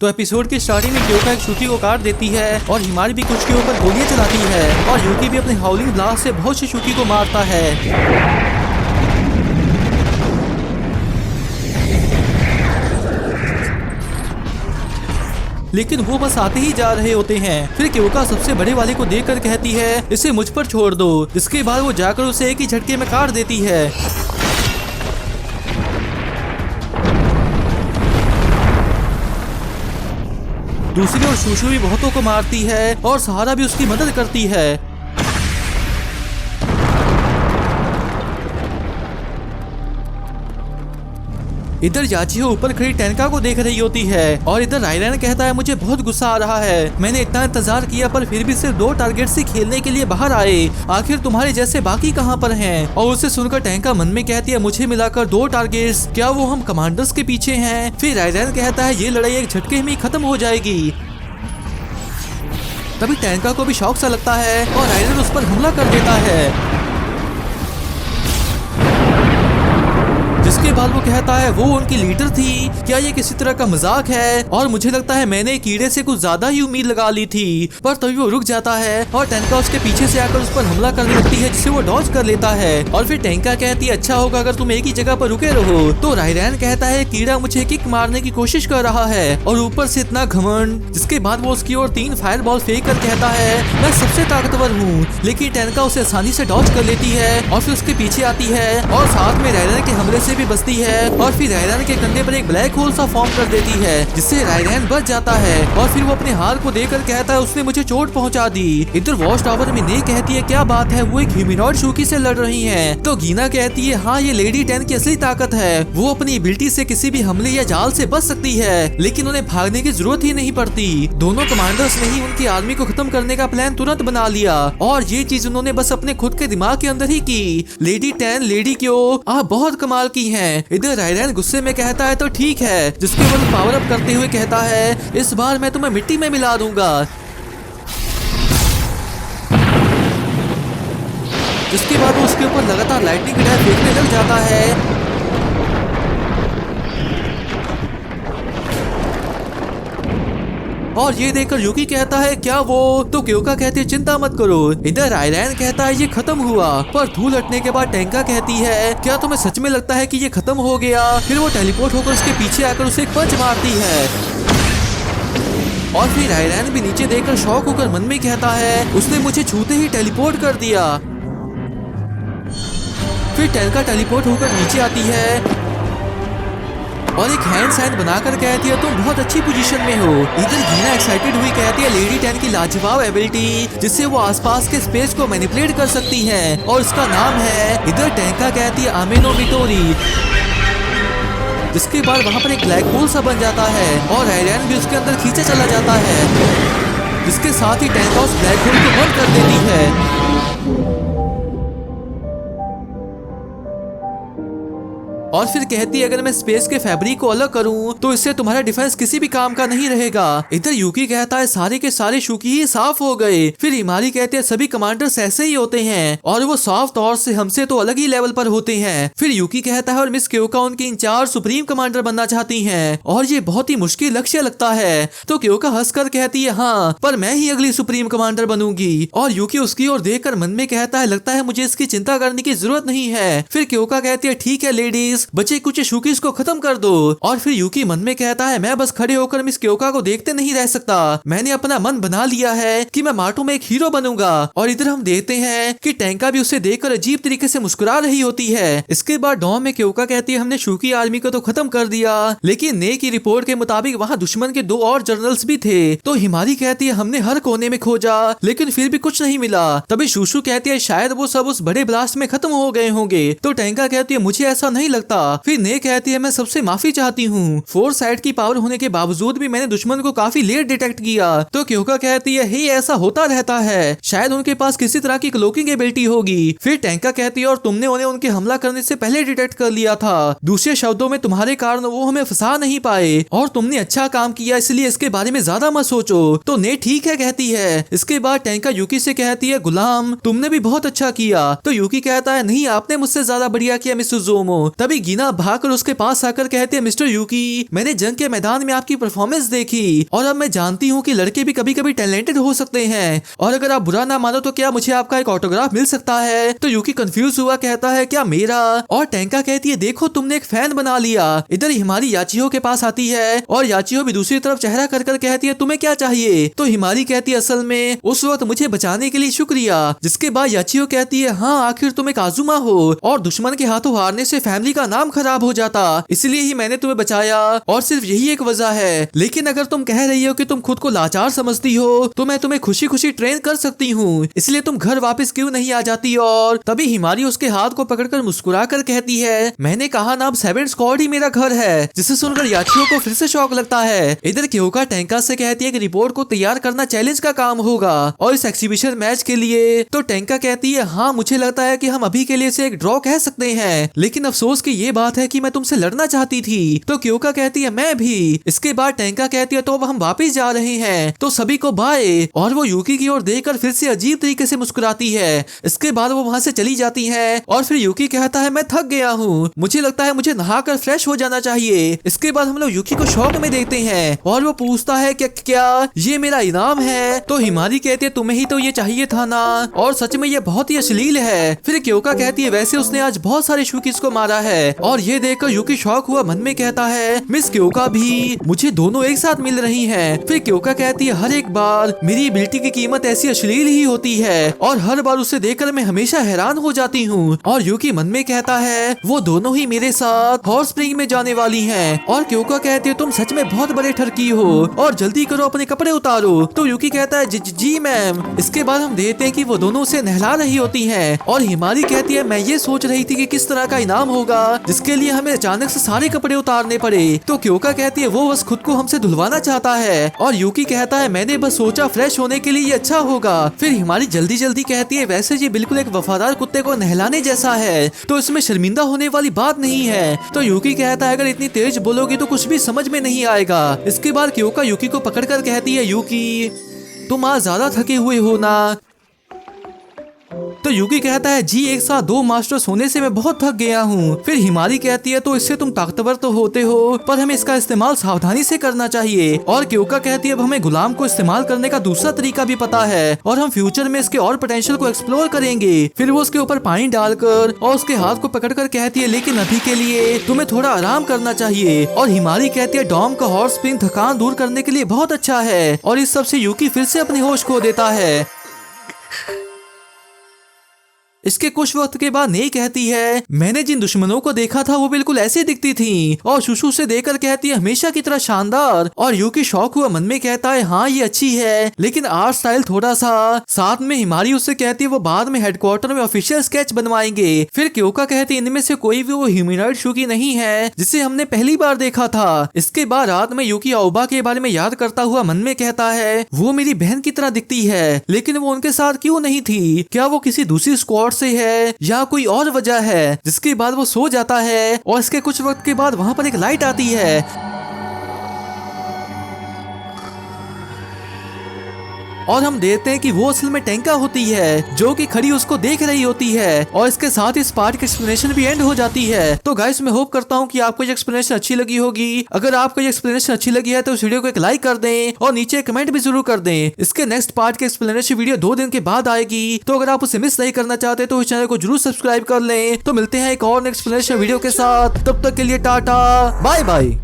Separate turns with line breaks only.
तो एपिसोड की स्टार्टिंग में क्योका एक शुकी को काट देती है और हिमारी भी कुछ के ऊपर गोलियां चलाती है और यूकी भी अपने हाउलिंग ब्लास्ट से बहुत से शुकी को मारता है। लेकिन वो बस आते ही जा रहे होते हैं। फिर क्योका सबसे बड़े वाले को देखकर कहती है इसे मुझ पर छोड़ दो। इसके बाद वो जाकर उसे एक ही झटके में काट देती है। दूसरी ओर शूशु भी बहुतों को मारती है और सहारा भी उसकी मदद करती है। इधर याचिहो ऊपर खड़ी टेनका को देख रही होती है और इधर रायरन कहता है मुझे बहुत गुस्सा आ रहा है। मैंने इतना इंतजार किया पर फिर भी सिर्फ 2 टारगेट से खेलने के लिए बाहर आए। आखिर तुम्हारे जैसे बाकी कहां पर हैं? और उसे सुनकर टेनका मन में कहती है मुझे मिलाकर 2 टारगेट्स, क्या वो हम कमांडर्स के पीछे हैं? फिर रायरन कहता है ये लड़ाई एक झटके में ही खत्म हो जाएगी। तभी टेनका को भी शौक सा लगता है और रायरन उस पर हमला कर देता है। जिसके बाद वो कहता है वो उनकी लीडर थी, क्या ये किसी तरह का मजाक है? और मुझे लगता है मैंने कीड़े से कुछ ज्यादा ही उम्मीद लगा ली थी। पर तभी वो रुक जाता है और टेनका उसके पीछे से आकर उस पर हमला करने लगती है जिसे वो डॉज कर लेता है। और फिर टेनका कहती है अच्छा होगा अगर तुम एक ही जगह पर रुके रहो। तो रायरन कहता है कीड़ा मुझे किक मारने की कोशिश कर रहा है और ऊपर से इतना घमंड। जिसके बाद वो उसकी ओर 3 फायर बॉल फेंक कर कहता है मैं सबसे ताकतवर हूँ। लेकिन टेनका उसे आसानी से डॉज कर लेती है और फिर उसके पीछे आती है और साथ में रायरन के हमले से भी बचती है। और फिर रायरन के कंधे पर एक ब्लैक होल सा फॉर्म कर देती है जिससे रायरन बच जाता है। और फिर वो अपने हार को देखकर कहता है उसने मुझे चोट पहुंचा दी। इधर वॉच टावर में ने कहती है क्या बात है, वो एक ह्यूमनॉइड शुकी से लड़ रही हैं। तो गीना कहती है हाँ ये लेडी 10 की असली ताकत है। वो अपनी एबिलिटी से किसी भी हमले या जाल से बच सकती है लेकिन उन्हें भागने की जरूरत ही नहीं पड़ती। दोनों कमांडर्स ने ही उनकी आर्मी को खत्म करने का प्लान तुरंत बना लिया और ये चीज उन्होंने बस अपने खुद के दिमाग के अंदर ही की। लेडी 10 लेडी क्यों आप बहुत कमाल की हैं। इधर रायरन गुस्से में कहता है तो ठीक है। जिसके बाद पावर अप करते हुए कहता है इस बार मैं तुम्हें मिट्टी में मिला दूंगा। जिसके बाद वो उसके ऊपर लगातार लाइटनिंग गिटार फेंकने लग जाता है। और ये देखकर यूकी कहता है क्या वो? तो क्योका कहती है चिंता मत करो। इधर रायरन कहता है ये खत्म हुआ। पर धूल हटने के बाद टेंका कहती है क्या तुम्हें सच में लगता है कि ये खत्म हो गया? फिर वो टेलीपोर्ट होकर उसके पीछे आकर उसे एक पंच मारती है। और फिर रायरन भी नीचे देखकर शॉक होकर मन में कहता है उसने मुझे छूते ही टेलीपोर्ट कर दिया। फिर टेंका टेलीपोर्ट होकर नीचे आती है और एक हैंड साइन बनाकर कहती है तुम बहुत अच्छी पोजीशन में हो। इधर गीना एक्साइटेड हुई कहती है लेडी 10 की लाजवाब एबिलिटी जिससे वो आसपास के स्पेस को मैनिपुलेट कर सकती है और उसका नाम है। इधर टेंका कहती है आमेनो मिटोरी। जिसके बाद वहाँ पर एक ब्लैक होल सा बन जाता है और रायरन भी उसके अंदर खींचा चला जाता है। जिसके साथ ही टेंका उस ब्लैक होल को बंद कर देती है और फिर कहती है अगर मैं स्पेस के फैब्रिक को अलग करूं तो इससे तुम्हारा डिफेंस किसी भी काम का नहीं रहेगा। इधर यूकी कहता है सारे के सारे शुकी ही साफ हो गए। फिर हिमारी कहते हैं सभी कमांडर्स ऐसे ही होते हैं और वो साफ तौर से हमसे तो अलग ही लेवल पर होते हैं। फिर यूकी कहता है और मिस क्योका उनकी इंचार्ज सुप्रीम कमांडर बनना चाहती हैं और ये बहुत ही मुश्किल लक्ष्य लगता है। तो क्योका हंसकर कहती है हाँ पर मैं ही अगली सुप्रीम कमांडर बनूंगी। और यूकी उसकी ओर देखकर मन में कहता है लगता है मुझे इसकी चिंता करने की जरूरत नहीं है। फिर क्योका कहती है ठीक है लेडीज बचे कुछ शुकीज को खत्म कर दो। और फिर यूकी मन में कहता है मैं बस खड़े होकर मिस क्योका को देखते नहीं रह सकता। मैंने अपना मन बना लिया है कि मैं मार्टो में एक हीरो बनूंगा। और इधर हम देखते हैं कि टेंका भी उसे देखकर अजीब तरीके से मुस्कुरा रही होती है। इसके बाद डॉम में क्योका कहती है हमने शुकी आर्मी को तो खत्म कर दिया लेकिन ने की रिपोर्ट के मुताबिक वहाँ दुश्मन के 2 और जनरल्स भी थे। तो हिमारी कहती है हमने हर कोने में खोजा लेकिन फिर भी कुछ नहीं मिला। तभी शूशु कहती है शायद वो सब उस बड़े ब्लास्ट में खत्म हो गए होंगे। तो टेंका कहती है मुझे ऐसा नहीं लगता। फिर ने कहती है मैं सबसे माफी चाहती हूँ। 4 साइड की पावर होने के बावजूद भी मैंने दुश्मन को काफी लेट डिटेक्ट किया। तो क्योका कहती है हे ऐसा होता रहता है, शायद उनके पास किसी तरह की क्लोकिंग एबिलिटी होगी। फिर टेंका कहती है और तुमने उन्हें उनके हमला करने से पहले डिटेक्ट कर लिया था। दूसरे शब्दों में तुम्हारे कारण वो हमें फंसा नहीं पाए और तुमने अच्छा काम किया इसलिए इसके बारे में ज्यादा मत सोचो। तो ने ठीक है कहती है। इसके बाद टेंका यूकी से कहती है गुलाम तुमने भी बहुत अच्छा किया। तो यूकी कहता है नहीं आपने मुझसे ज्यादा बढ़िया किया मिस सुजोमो। तभी गीना भागकर उसके पास आकर कहती है, मिस्टर यूकी, मैंने जंग के मैदान में आपकी परफॉर्मेंस देखी और अब मैं जानती हूँ कि लड़के भी कभी कभी टैलेंटेड हो सकते हैं, और अगर आप बुरा ना मानो तो क्या मुझे आपका एक ऑटोग्राफ मिल सकता है? तो यूकी कंफ्यूज हुआ, कहता है क्या मेरा? और टेंका कहती है, देखो तुमने एक फैन बना लिया। इधर हिमारी याचियो के पास आती है और याचियो भी दूसरी तरफ चेहरा कर कर कहती है, तुम्हें क्या चाहिए? तो हिमारी कहती है, असल में उस वक्त मुझे बचाने के लिए शुक्रिया। जिसके बाद याचियो कहती है, हाँ आखिर तुम एक आजुमा हो और दुश्मन के हाथों हारने से फैमिली का नाम खराब हो जाता, इसलिए ही मैंने तुम्हें बचाया और सिर्फ यही एक वजह है। लेकिन अगर तुम कह रही हो कि तुम खुद को लाचार समझती हो तो मैं तुम्हें खुशी खुशी ट्रेन कर सकती हूँ, इसलिए तुम घर वापस क्यों नहीं आ जाती? और तभी हिमारी उसके हाथ को पकड़कर मुस्कुरा कर कहती है, मैंने कहा ना, अब 7 स्क्वाड ही मेरा घर है। जिसे सुनकर याचियो को फिर से शौक लगता है। इधर क्योका टेंका से कहती है कि रिपोर्ट को तैयार करना चैलेंज का काम होगा और इस एक्सिबिशन मैच के लिए। तो टेंका कहती है, हाँ मुझे लगता है कि हम अभी के लिए इसे एक ड्रॉ कह सकते हैं, लेकिन अफसोस की ये बात है कि मैं तुमसे लड़ना चाहती थी। तो क्योका कहती है, मैं भी। इसके बाद टेंका कहती है, तो अब हम वापिस जा रहे हैं, तो सभी को बाय। और वो यूकी की ओर देखकर फिर से अजीब तरीके से मुस्कुराती है। इसके बाद वो वहाँ से चली जाती है और फिर यूकी कहता है, मैं थक गया हूँ, मुझे लगता है मुझे नहाकर फ्रेश हो जाना चाहिए। इसके बाद हम लोग यूकी को शौक में देखते हैं और वो पूछता है कि क्या ये मेरा इनाम है? तो हिमारी कहती है, तुम्हें ही तो ये चाहिए था ना, और सच में ये बहुत ही अश्लील है। फिर क्योका कहती है, वैसे उसने आज बहुत सारे शूकीज को मारा है। और ये देखकर यूकी शौक हुआ मन में कहता है, मिस क्योका भी, मुझे दोनों एक साथ मिल रही हैं। फिर क्योका कहती है, हर एक बार मेरी एबिलिटी की कीमत ऐसी अश्लील ही होती है और हर बार उसे देखकर मैं हमेशा हैरान हो जाती हूँ। और यूकी मन में कहता है, वो दोनों ही मेरे साथ हॉट स्प्रिंग में जाने वाली हैं। और क्योका कहती है, तुम सच में बहुत बड़े ठरकी हो और जल्दी करो, अपने कपड़े उतारो। तो यूकी कहता है, जी मैम। इसके बाद हम देखते हैं कि वो दोनों उसे नहला रही होती हैं और हिमारी कहती है, मैं ये सोच रही थी कि किस तरह का इनाम होगा जिसके लिए हमें अचानक से सारे कपड़े उतारने पड़े। तो क्योका कहती है, वो बस खुद को हमसे धुलवाना चाहता है। और यूकी कहता है, मैंने बस सोचा फ्रेश होने के लिए ये अच्छा होगा। फिर हिमारी जल्दी जल्दी कहती है, वैसे ये बिल्कुल एक वफादार कुत्ते को नहलाने जैसा है, तो इसमें शर्मिंदा होने वाली बात नहीं है। तो यूकी कहता है, अगर इतनी तेज बोलोगी तो कुछ भी समझ में नहीं आएगा। इसके बाद क्योका यूकी को पकड़कर कहती है, यूकी तुम आज ज्यादा थके हुए हो ना? तो यूकी कहता है, जी एक साथ 2 मास्टर्स होने से मैं बहुत थक गया हूँ। फिर हिमारी कहती है, तो इससे तुम ताकतवर तो होते हो, पर हमें इसका इस्तेमाल सावधानी से करना चाहिए। और क्योका कहती है, अब हमें गुलाम को इस्तेमाल करने का दूसरा तरीका भी पता है और हम फ्यूचर में इसके और पोटेंशियल को एक्सप्लोर करेंगे। फिर वो उसके ऊपर पानी डालकर और उसके हाथ को पकड़कर कहती है, लेकिन अभी के लिए तुम्हें थोड़ा आराम करना चाहिए। और हिमारी कहती है, डॉम का हॉट स्प्रिंग थकान दूर करने के लिए बहुत अच्छा है। और इस सब से यूकी फिर से अपने होश खो देता है। इसके कुछ वक्त के बाद नेई कहती है, मैंने जिन दुश्मनों को देखा था वो बिल्कुल ऐसे दिखती थी। और शुशु से देखकर कहती है, हमेशा की तरह शानदार। और यूकी शौक हुआ मन में कहता है, हाँ ये अच्छी है, लेकिन आर्ट स्टाइल थोड़ा सा। साथ में हिमारी उससे कहती है, वो बाद में हेडक्वार्टर में ऑफिशियल स्केच बनवाएंगे। फिर क्योका कहती है, इनमें से कोई भी वो ह्यूमनॉइड शूकी नहीं है जिसे हमने पहली बार देखा था। इसके बाद रात में यूकी आउबा के बारे में याद करता हुआ मन में कहता है, वो मेरी बहन की तरह दिखती है, लेकिन वो उनके साथ क्यों नहीं थी? क्या वो किसी दूसरी स्क्वाड से है या कोई और वजह है? जिसके बाद वो सो जाता है और इसके कुछ वक्त के बाद वहां पर एक लाइट आती है और हम देखते हैं कि वो असल में टेंका होती है जो कि खड़ी उसको देख रही होती है। और इसके साथ इस पार्ट की एक्सप्लेनेशन भी एंड हो जाती है। तो गाइस मैं होप करता हूँ कि आपको ये एक्सप्लेनेशन अच्छी लगी होगी। अगर आपको ये एक्सप्लेनेशन अच्छी लगी है तो इस वीडियो को एक लाइक कर दें और नीचे कमेंट भी जरूर कर दें। इसके नेक्स्ट पार्ट की एक्सप्लेनेशन वीडियो 2 दिन के बाद आएगी, तो अगर आप उसे मिस नहीं करना चाहते तो इस चैनल को जरूर सब्सक्राइब कर लें। तो मिलते हैं एक और एक्सप्लेनेशन वीडियो के साथ, तब तक के लिए टाटा बाय बाय।